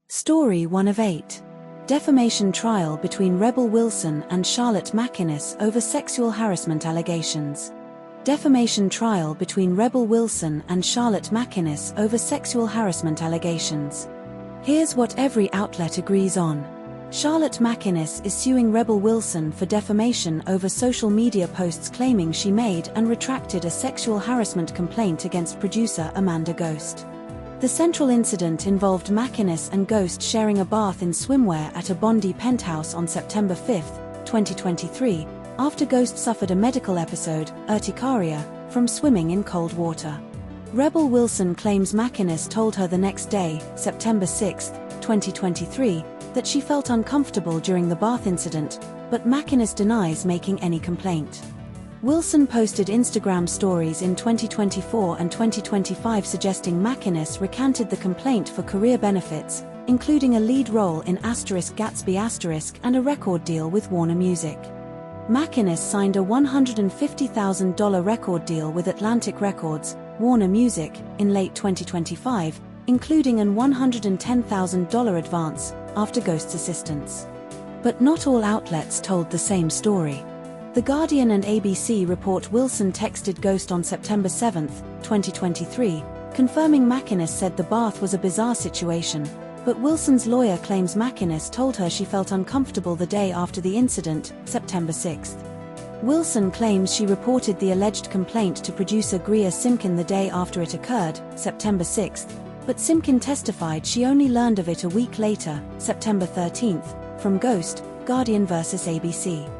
Story 1 of 8. Defamation trial between Rebel Wilson and Charlotte MacInnes over sexual harassment allegations. Defamation trial between Rebel Wilson and Charlotte MacInnes over sexual harassment allegations. Here's what every outlet agrees on. Charlotte MacInnes is suing Rebel Wilson for defamation over social media posts claiming she made and retracted a sexual harassment complaint against producer Amanda Ghost. The central incident involved MacInnes and Ghost sharing a bath in swimwear at a Bondi penthouse on September 5, 2023, after Ghost suffered a medical episode, urticaria, from swimming in cold water. Rebel Wilson claims MacInnes told her the next day, September 6, 2023, that she felt uncomfortable during the bath incident, but MacInnes denies making any complaint. Wilson posted Instagram stories in 2024 and 2025 suggesting MacInnes recanted the complaint for career benefits, including a lead role in *Gatsby* and a record deal with Warner Music. MacInnes signed a $150,000 record deal with Atlantic Records, Warner Music, in late 2025, including an $110,000 advance, after Ghost's assistance. But not all outlets told the same story. The Guardian and ABC report Wilson texted Ghost on September 7, 2023, confirming MacInnes said the bath was a bizarre situation, but Wilson's lawyer claims MacInnes told her she felt uncomfortable the day after the incident, September 6. Wilson claims she reported the alleged complaint to producer Greer Simkin the day after it occurred, September 6, but Simkin testified she only learned of it a week later, September 13, from Ghost, Guardian vs. ABC.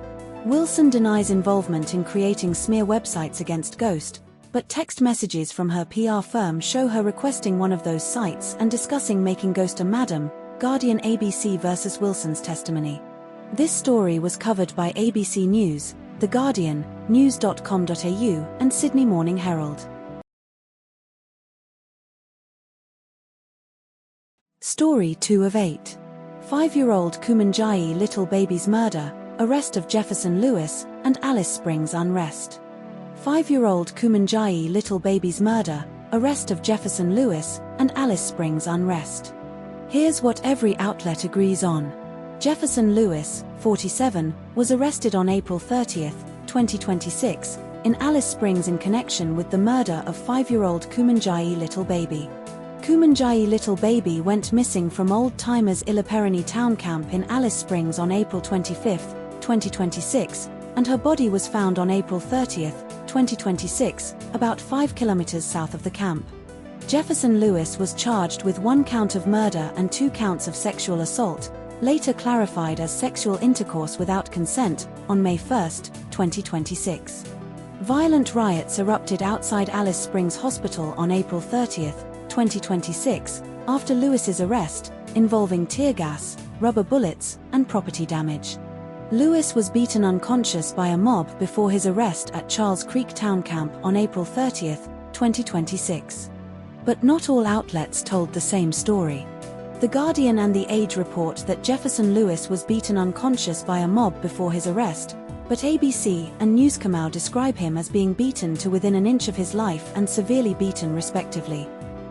Wilson denies involvement in creating smear websites against Ghost, but text messages from her PR firm show her requesting one of those sites and discussing making Ghost a madam, Guardian ABC vs. Wilson's testimony. This story was covered by ABC News, The Guardian, news.com.au, and Sydney Morning Herald. Story 2 of 8. 5-year-old Kumanjayi Little Baby's murder, arrest of Jefferson Lewis, and Alice Springs unrest. 5-year-old Kumanjayi Little Baby's murder, arrest of Jefferson Lewis, and Alice Springs unrest. Here's what every outlet agrees on. Jefferson Lewis, 47, was arrested on April 30, 2026, in Alice Springs in connection with the murder of 5-year-old Kumanjayi Little Baby. Kumanjayi Little Baby went missing from old-timers Iluwanti town camp in Alice Springs on April 25, 2026, and her body was found on April 30, 2026, about 5 kilometers south of the camp. Jefferson Lewis was charged with 1 count of murder and 2 counts of sexual assault, later clarified as sexual intercourse without consent, on May 1, 2026. Violent riots erupted outside Alice Springs Hospital on April 30, 2026, after Lewis's arrest, involving tear gas, rubber bullets, and property damage. Lewis was beaten unconscious by a mob before his arrest at Charles Creek Town Camp on April 30, 2026. But not all outlets told the same story. The Guardian and The Age report that Jefferson Lewis was beaten unconscious by a mob before his arrest, but ABC and Newscomau describe him as being beaten to within an inch of his life and severely beaten respectively.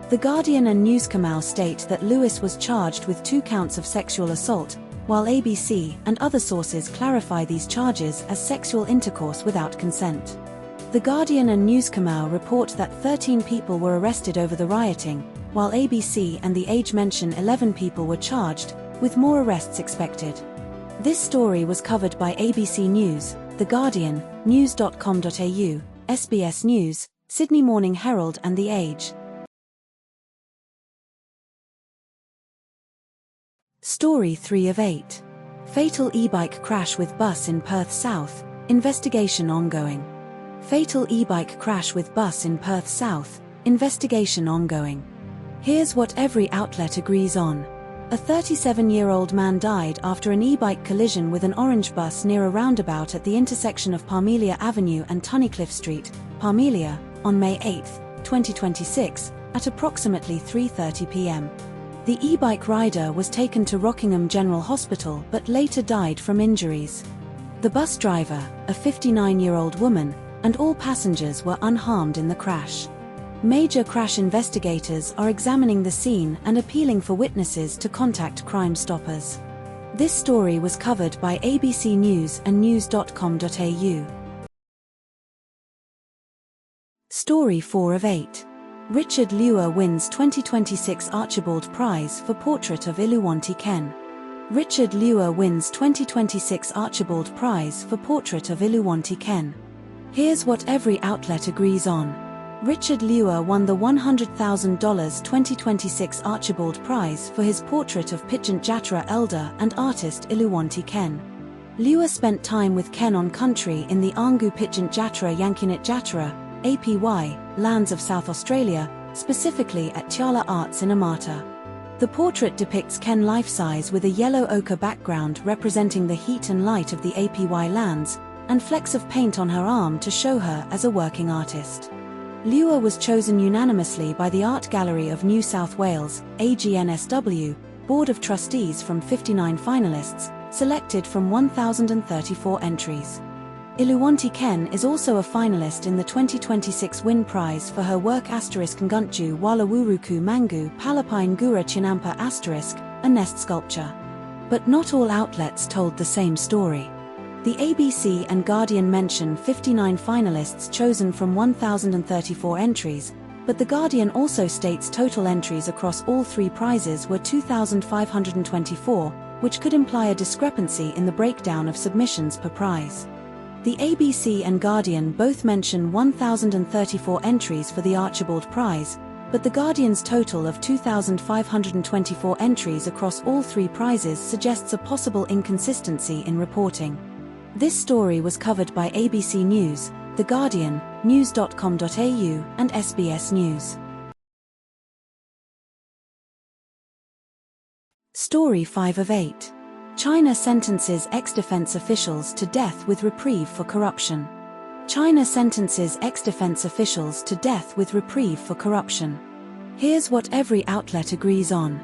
The Guardian and Newscomau state that Lewis was charged with 2 counts of sexual assault, while ABC and other sources clarify these charges as sexual intercourse without consent. The Guardian and Newscomau report that 13 people were arrested over the rioting, while ABC and The Age mention 11 people were charged, with more arrests expected. This story was covered by ABC News, The Guardian, news.com.au, SBS News, Sydney Morning Herald and The Age. Story 3 of 8. Fatal e-bike crash with bus in Perth South, investigation ongoing. Fatal e-bike crash with bus in Perth South, investigation ongoing. Here's what every outlet agrees on. A 37-year-old man died after an e-bike collision with an orange bus near a roundabout at the intersection of Parmelia Avenue and Tunnycliffe Street, Parmelia, on May 8, 2026, at approximately 3:30 p.m. The e-bike rider was taken to Rockingham General Hospital but later died from injuries. The bus driver, a 59-year-old woman, and all passengers were unharmed in the crash. Major crash investigators are examining the scene and appealing for witnesses to contact Crime Stoppers. This story was covered by ABC News and news.com.au. Story 4 of 8. Richard Lewer wins 2026 Archibald Prize for portrait of Iluwanti Ken. Richard Lewer wins 2026 Archibald Prize for portrait of Iluwanti Ken. Here's what every outlet agrees on. Richard Lewer won the $100,000 2026 Archibald Prize for his portrait of Pitjant Jatra elder and artist Iluwanti Ken. Lewer spent time with Ken on country in the Angu Pitjant Jatra Yankinit Jatra, APY, lands of South Australia, specifically at Tiala Arts in Amata. The portrait depicts Ken life-size with a yellow ochre background representing the heat and light of the APY lands, and flecks of paint on her arm to show her as a working artist. Lewer was chosen unanimously by the Art Gallery of New South Wales, AGNSW, Board of Trustees from 59 finalists, selected from 1,034 entries. Iluwanti Ken is also a finalist in the 2026 Win Prize for her work *Nguntju Walawuruku Mangu Palapine Gura Chinampa *, a nest sculpture. But not all outlets told the same story. The ABC and Guardian mention 59 finalists chosen from 1,034 entries, but The Guardian also states total entries across all three prizes were 2,524, which could imply a discrepancy in the breakdown of submissions per prize. The ABC and Guardian both mention 1,034 entries for the Archibald Prize, but The Guardian's total of 2,524 entries across all three prizes suggests a possible inconsistency in reporting. This story was covered by ABC News, The Guardian, news.com.au, and SBS News. Story 5 of 8. China sentences ex-defense officials to death with reprieve for corruption. China sentences ex-defense officials to death with reprieve for corruption. Here's what every outlet agrees on.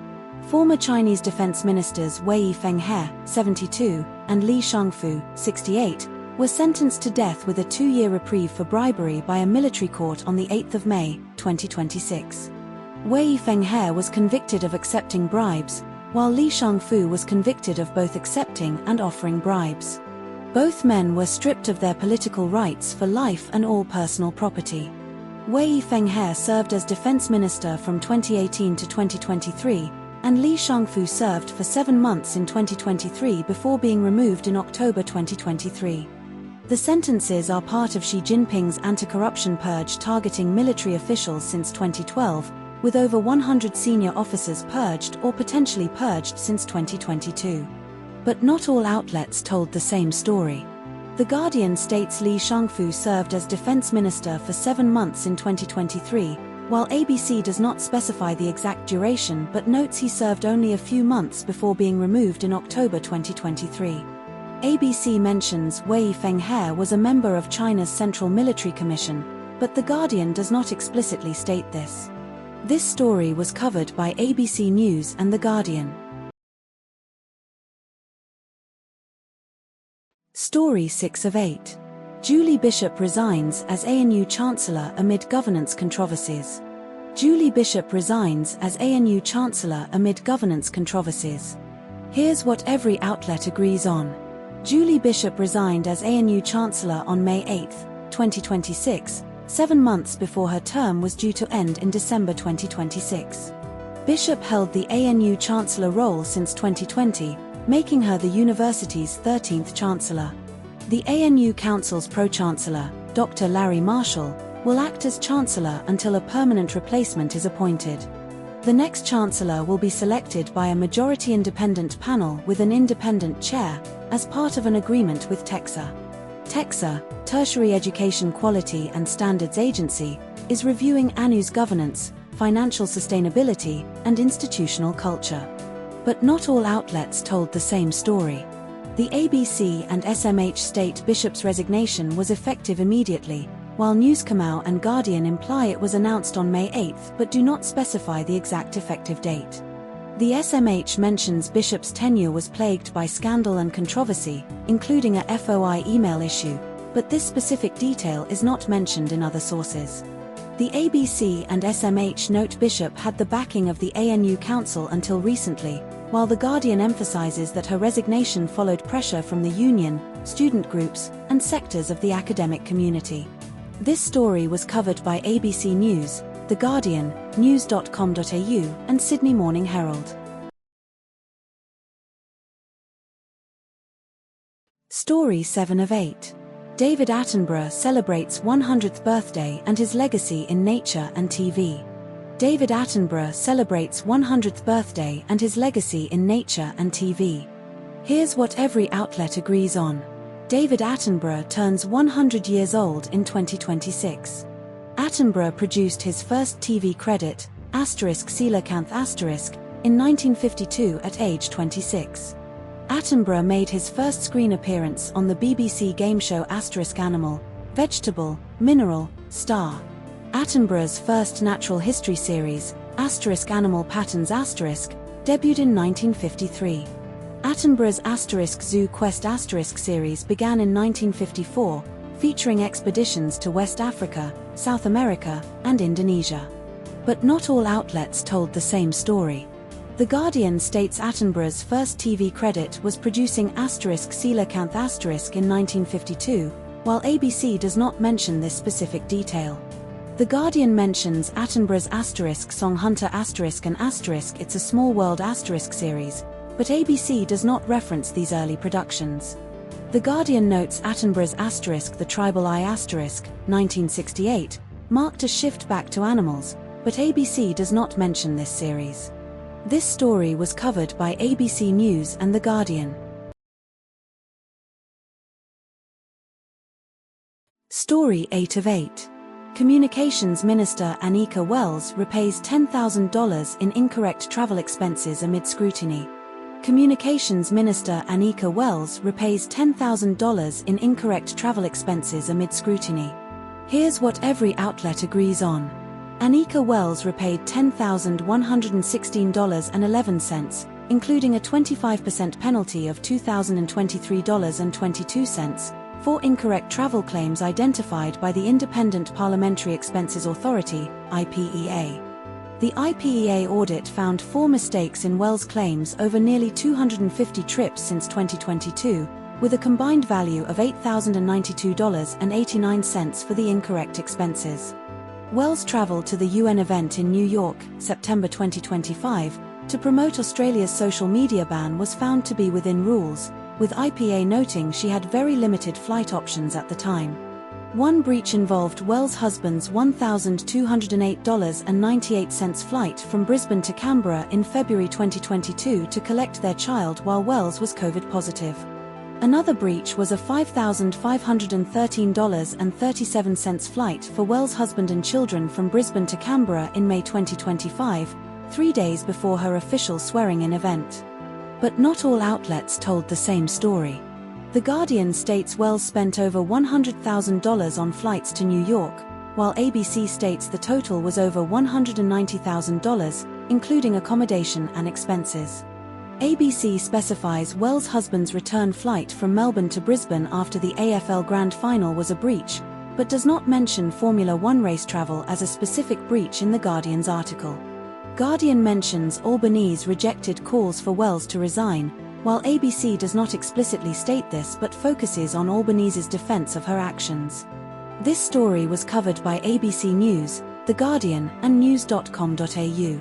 Former Chinese defense ministers Wei Fenghe, 72, and Li Shangfu, 68, were sentenced to death with a 2-year reprieve for bribery by a military court on the 8th of May, 2026. Wei Fenghe was convicted of accepting bribes, while Li Shangfu was convicted of both accepting and offering bribes. Both men were stripped of their political rights for life and all personal property. Wei Fenghe served as defense minister from 2018 to 2023, and Li Shangfu served for 7 months in 2023 before being removed in October 2023. The sentences are part of Xi Jinping's anti-corruption purge targeting military officials since 2012, with over 100 senior officers purged or potentially purged since 2022. But not all outlets told the same story. The Guardian states Li Shangfu served as defense minister for 7 months in 2023, while ABC does not specify the exact duration but notes he served only a few months before being removed in October 2023. ABC mentions Wei Fenghe was a member of China's Central Military Commission, but The Guardian does not explicitly state this. This story was covered by ABC News and The Guardian. Story 6 of 8. Julie Bishop resigns as ANU Chancellor amid governance controversies. Julie Bishop resigns as ANU Chancellor amid governance controversies. Here's what every outlet agrees on. Julie Bishop resigned as ANU Chancellor on May 8, 2026, 7 months before her term was due to end in December 2026. Bishop held the ANU Chancellor role since 2020, making her the university's 13th Chancellor. The ANU Council's Pro-Chancellor, Dr. Larry Marshall, will act as Chancellor until a permanent replacement is appointed. The next Chancellor will be selected by a majority independent panel with an independent chair, as part of an agreement with TEXA. TEXA, Tertiary Education Quality and Standards Agency, is reviewing ANU's governance, financial sustainability, and institutional culture. But not all outlets told the same story. The ABC and SMH state Bishop's resignation was effective immediately, while Newscomau and Guardian imply it was announced on May 8 but do not specify the exact effective date. The SMH mentions Bishop's tenure was plagued by scandal and controversy, including a FOI email issue, but this specific detail is not mentioned in other sources. The ABC and SMH note Bishop had the backing of the ANU Council until recently, while The Guardian emphasises that her resignation followed pressure from the union, student groups, and sectors of the academic community. This story was covered by ABC News, The Guardian, news.com.au, and Sydney Morning Herald. Story 7 of 8. David Attenborough celebrates 100th birthday and his legacy in nature and TV. David Attenborough celebrates 100th birthday and his legacy in nature and TV. Here's what every outlet agrees on. David Attenborough turns 100 years old in 2026. Attenborough produced his first TV credit, *Coelacanth*, in 1952 at age 26. Attenborough made his first screen appearance on the BBC game show *Animal, Vegetable, Mineral, Star. Attenborough's first natural history series, *Animal Patterns*, debuted in 1953. Attenborough's *Zoo Quest* series began in 1954, featuring expeditions to West Africa, South America, and Indonesia. But not all outlets told the same story. The Guardian states Attenborough's first TV credit was producing *Coelacanth* in 1952, while ABC does not mention this specific detail. The Guardian mentions Attenborough's song Hunter *and It's a Small World series, but ABC does not reference these early productions. The Guardian notes Attenborough's The Tribal Eye *, 1968, marked a shift back to animals, but ABC does not mention this series. This story was covered by ABC News and The Guardian. Story 8 of 8. Communications Minister Anika Wells repays $10,000 in incorrect travel expenses amid scrutiny. Communications Minister Anika Wells repays $10,000 in incorrect travel expenses amid scrutiny. Here's what every outlet agrees on. Anika Wells repaid $10,116.11, including a 25% penalty of $2,023.22, for incorrect travel claims identified by the Independent Parliamentary Expenses Authority, IPEA. The IPEA audit found 4 mistakes in Wells' claims over nearly 250 trips since 2022, with a combined value of $8,092.89 for the incorrect expenses. Wells travelled to the UN event in New York, September 2025, to promote Australia's social media ban was found to be within rules, with IPA noting she had very limited flight options at the time. One breach involved Wells' husband's $1,208.98 flight from Brisbane to Canberra in February 2022 to collect their child while Wells was COVID positive. Another breach was a $5,513.37 flight for Wells' husband and children from Brisbane to Canberra in May 2025, 3 days before her official swearing-in event. But not all outlets told the same story. The Guardian states Wells spent over $100,000 on flights to New York, while ABC states the total was over $190,000, including accommodation and expenses. ABC specifies Wells' husband's return flight from Melbourne to Brisbane after the AFL Grand Final was a breach, but does not mention Formula One race travel as a specific breach in The Guardian's article. Guardian mentions Albanese rejected calls for Wells to resign, while ABC does not explicitly state this but focuses on Albanese's defense of her actions. This story was covered by ABC News, The Guardian, and news.com.au.